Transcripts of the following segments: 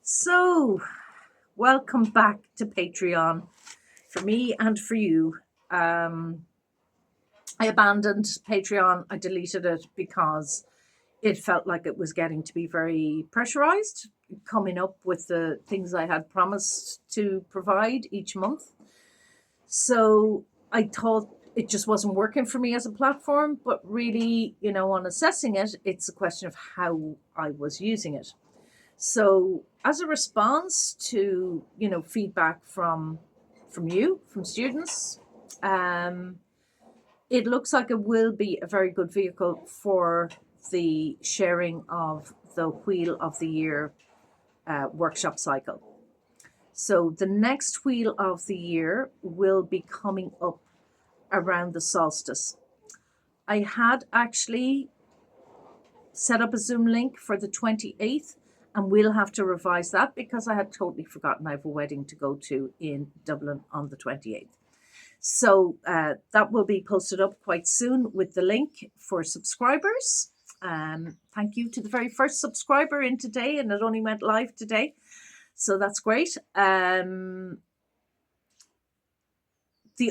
So, welcome back to Patreon for me and for you. I abandoned Patreon, I deleted it because it felt like it was getting to be very pressurized, coming up with the things I had promised to provide each month. So, I thought it just wasn't working for me as a platform, but really, on assessing it, it's a question of how I was using it. So, as a response to feedback from you, from students, um, it looks like it will be a very good vehicle for the sharing of the Wheel of the Year workshop cycle. So, the next Wheel of the Year will be coming up around the solstice. I had actually set up a Zoom link for the 28th, and we'll have to revise that because I had totally forgotten I have a wedding to go to in Dublin on the 28th. So that will be posted up quite soon with the link for subscribers. Thank you to the very first subscriber in today, and it only went live today. So that's great. The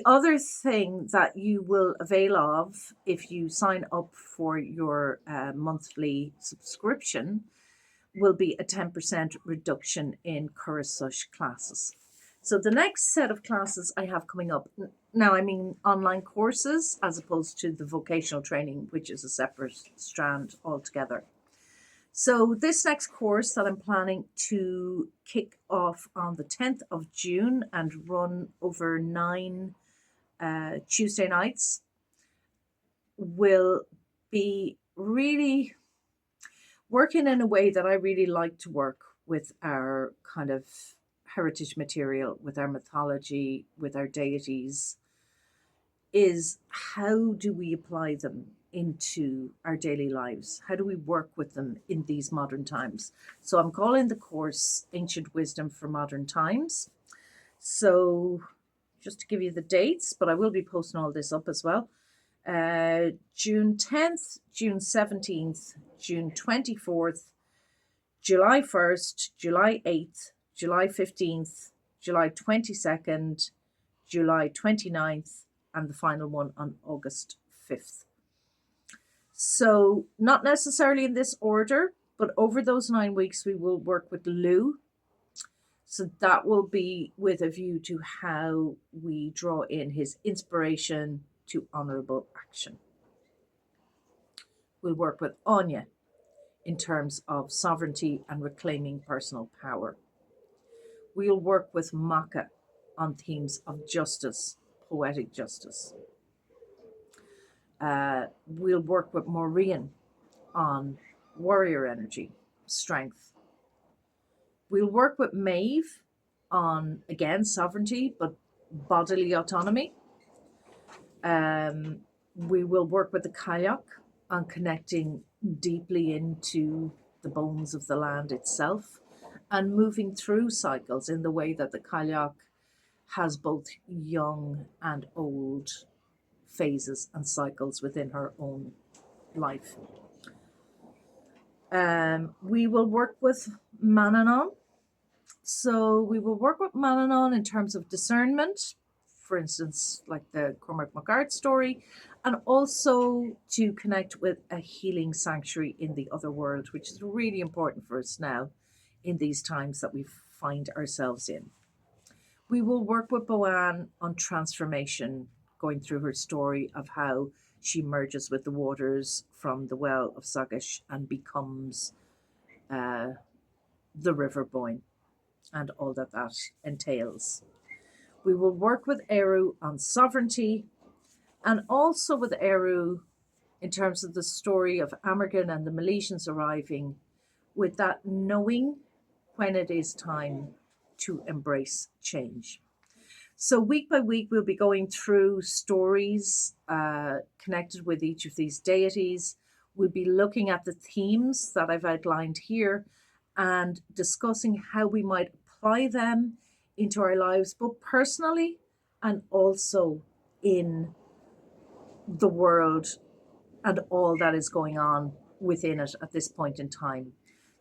other thing that you will avail of if you sign up for your monthly subscription will be a 10% reduction in Coire Sois classes. So the next set of classes I have coming up, now I mean online courses as opposed to the vocational training, which is a separate strand altogether. So this next course that I'm planning to kick off on the 10th of June and run over 9 Tuesday nights will be really working in a way that I really like to work with our kind of heritage material, with our mythology, with our deities, is how do we apply them into our daily lives? How do we work with them in these modern times? So I'm calling the course Ancient Wisdom for Modern Times. So just to give you the dates, but I will be posting all this up as well. June 10th, June 17th, June 24th, July 1st, July 8th, July 15th, July 22nd, July 29th, and the final one on August 5th. So, not necessarily in this order, but over those 9 weeks, we will work with Lou. So, that will be with a view to how we draw in his inspiration to honourable action. We'll work with Anya in terms of sovereignty and reclaiming personal power. We'll work with Maka on themes of justice, poetic justice. We'll work with Maureen on warrior energy, strength. We'll work with Maeve on, again, sovereignty, but bodily autonomy. We will work with the kayak on connecting deeply into the bones of the land itself and moving through cycles in the way that the kayak has both young and old phases and cycles within her own life. We will work with Manannán. So we will work with Manannán in terms of discernment, for instance, like the Cormac McGart story, and also to connect with a healing sanctuary in the other world, which is really important for us now in these times that we find ourselves in. We will work with Boann on transformation, going through her story of how she merges with the waters from the well of Sagish and becomes the River Boyne and all that entails. We will work with Eru on sovereignty and also with Eru in terms of the story of Amergin and the Milesians arriving with that knowing when it is time to embrace change. So week by week, we'll be going through stories connected with each of these deities. We'll be looking at the themes that I've outlined here and discussing how we might apply them into our lives, both personally and also in the world and all that is going on within it at this point in time.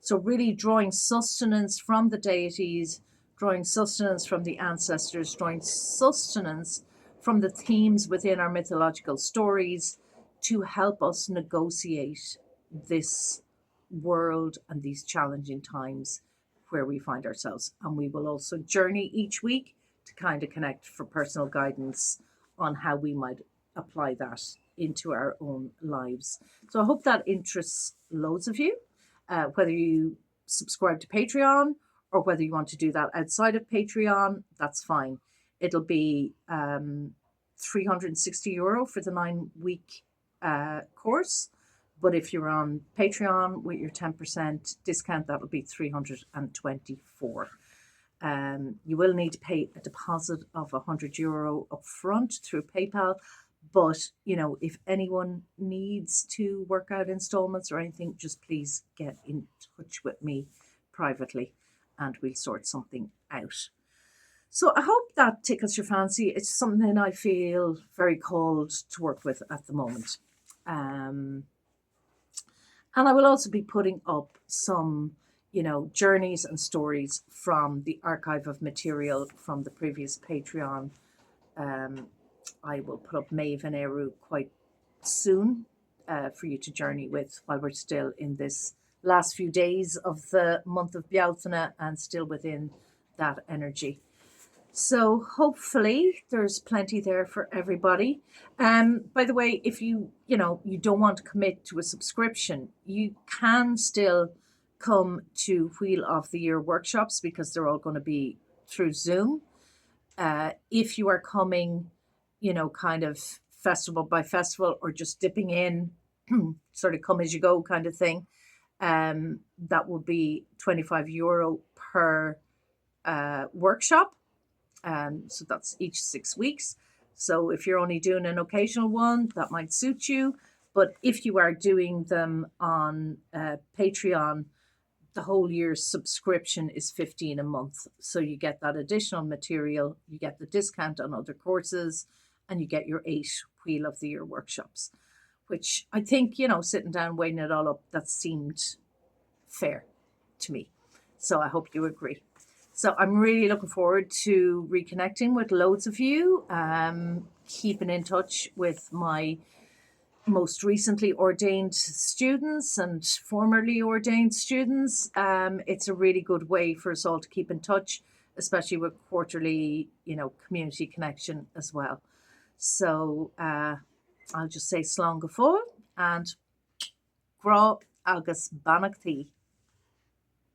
So really drawing sustenance from the deities, drawing sustenance from the ancestors, drawing sustenance from the themes within our mythological stories to help us negotiate this world and these challenging times where we find ourselves. And we will also journey each week to kind of connect for personal guidance on how we might apply that into our own lives. So I hope that interests loads of you, whether you subscribe to Patreon or whether you want to do that outside of Patreon, that's fine. It'll be €360 for the 9-week course. But if you're on Patreon with your 10% discount, that'll be €324. You will need to pay a deposit of €100 upfront through PayPal. But, if anyone needs to work out installments or anything, just please get in touch with me privately and we'll sort something out. So I hope that tickles your fancy. It's something I feel very called to work with at the moment. And I will also be putting up some, journeys and stories from the archive of material from the previous Patreon. I will put up Maeve and Eru quite soon for you to journey with while we're still in this last few days of the month of Bealtaine and still within that energy. So hopefully there's plenty there for everybody. By the way, if you don't want to commit to a subscription, you can still come to Wheel of the Year workshops because they're all going to be through Zoom. If you are coming, kind of festival by festival or just dipping in, sort of come as you go kind of thing, that will be €25 per workshop. So that's each 6 weeks. So if you're only doing an occasional one, that might suit you. But if you are doing them on Patreon, the whole year's subscription is $15 a month. So you get that additional material, you get the discount on other courses, and you get your 8 Wheel of the Year workshops, which I think, sitting down, weighing it all up, that seemed fair to me. So I hope you agree. So I'm really looking forward to reconnecting with loads of you, keeping in touch with my most recently ordained students and formerly ordained students. It's a really good way for us all to keep in touch, especially with quarterly, community connection as well. So I'll just say slán go fóill and grá agus bannachtaí.